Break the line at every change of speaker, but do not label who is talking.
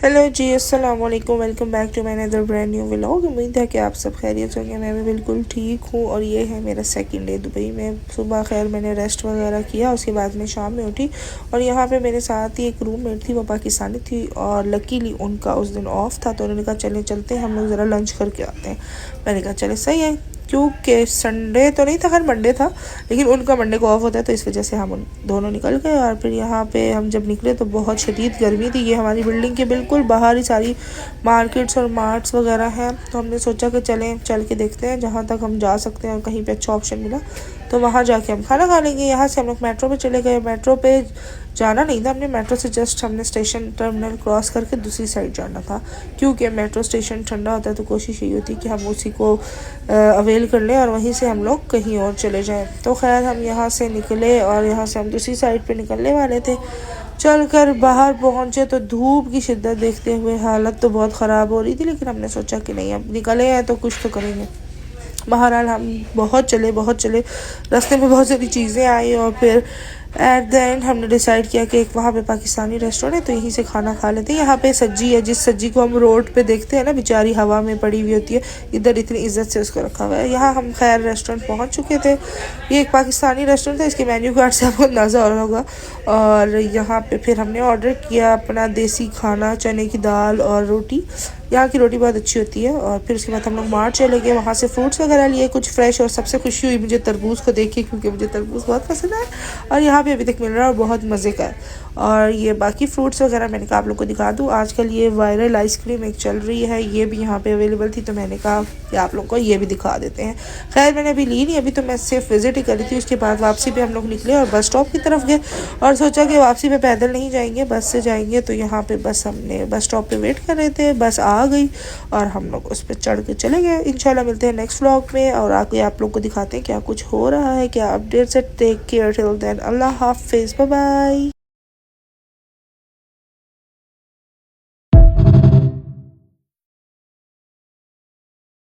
Hello जी, अस्सलाम वालेकुम। Welcome back to my another brand new vlog. उम्मीद है कि आप सब खैरियत होंगे। मैं भी बिल्कुल ठीक हूँ और ये है मेरा सेकंड डे दुबई में। सुबह खैर मैंने रेस्ट वगैरह किया, उसके बाद मैं शाम में उठी और यहाँ पे मेरे साथ ही एक रूममेट थी, वो पाकिस्तानी थी और लकीली उनका उस दिन ऑफ था, तो उन्होंने कहा चले चलते हैं हम लोग ज़रा लंच करके आते हैं। मैंने कहा चले सही है, क्योंकि संडे तो नहीं था, हर मंडे था, लेकिन उनका मंडे को ऑफ होता है, तो इस वजह से हम उन दोनों निकल गए। और फिर यहाँ पे हम जब निकले तो बहुत शदीद गर्मी थी। ये हमारी बिल्डिंग के बिल्कुल बाहर ही सारी मार्केट्स और मार्ट्स वगैरह हैं, तो हमने सोचा कि चलें चल के देखते हैं जहाँ तक हम जा सकते हैं, और कहीं पे अच्छा ऑप्शन मिला तो वहाँ जाके हम खाना खा लेंगे। यहाँ से हम लोग मेट्रो पे चले गए। मेट्रो पे जाना नहीं था हमने, मेट्रो से जस्ट हमने स्टेशन टर्मिनल क्रॉस करके दूसरी साइड जाना था, क्योंकि मेट्रो स्टेशन ठंडा होता है, तो कोशिश यही होती है कि हम उसी को अवेल कर लें और वहीं से हम लोग कहीं और चले जाएं। तो खैर हम यहाँ से निकले और यहाँ से हम दूसरी साइड पे निकलने वाले थे। चल कर बाहर पहुँचे तो धूप की शिद्दत देखते हुए हालत तो बहुत ख़राब हो रही थी, लेकिन हमने सोचा कि नहीं, अब निकले हैं तो कुछ तो करेंगे। बहरहाल हम बहुत चले, रास्ते में बहुत सारी चीज़ें आई और फिर एट द एंड हमने डिसाइड किया कि एक वहाँ पे पाकिस्तानी रेस्टोरेंट है, तो यहीं से खाना खा लेते हैं। यहाँ पे सज्जी है, जिस सज्जी को हम रोड पे देखते हैं ना, बेचारी हवा में पड़ी हुई होती है, इधर इतनी इज्जत से उसको रखा हुआ है। यहाँ हम खैर रेस्टोरेंट पहुँच चुके थे। ये एक पाकिस्तानी रेस्टोरेंट था, इसके मेन्यू कार्ड से आपको अंदाज़ा हो रहा होगा। और यहाँ पे फिर हमने ऑर्डर किया अपना देसी खाना, चने की दाल और रोटी। यहाँ की रोटी बहुत अच्छी होती है। और फिर उसके बाद हम लोग मार्ट चले गए, वहाँ से फ्रूट्स वगैरह लिए कुछ फ्रेश, और सबसे खुशी हुई मुझे तरबूज को देख के, क्योंकि मुझे तरबूज बहुत पसंद है और यहाँ पे अभी तक मिल रहा है और बहुत मज़े का है। और ये बाकी फ्रूट्स वगैरह मैंने कहा आप लोग को दिखा दूँ। आजकल ये वायरल आइसक्रीम एक चल रही है, ये भी यहाँ पे अवेलेबल थी, तो मैंने कहा कि आप लोग को ये भी दिखा देते हैं। खैर मैंने अभी ली नहीं, अभी तो मैं सिर्फ विज़िट ही करी थी। उसके बाद वापसी पे हम लोग निकले और बस स्टॉप की तरफ गए और सोचा कि वापसी पे पैदल नहीं जाएंगे, बस से जाएंगे। तो यहाँ पे बस हमने बस स्टॉप पे वेट कर रहे थे, बस आ गई और हम लोग उस पर चढ़ के चले गए। इंशाल्लाह मिलते हैं नेक्स्ट व्लॉग में और आगे आप लोग को दिखाते हैं क्या कुछ हो रहा है, क्या अपडेट्स है। टेक केयर टिल देन, अल्लाह हाफिज़, बाय बाय।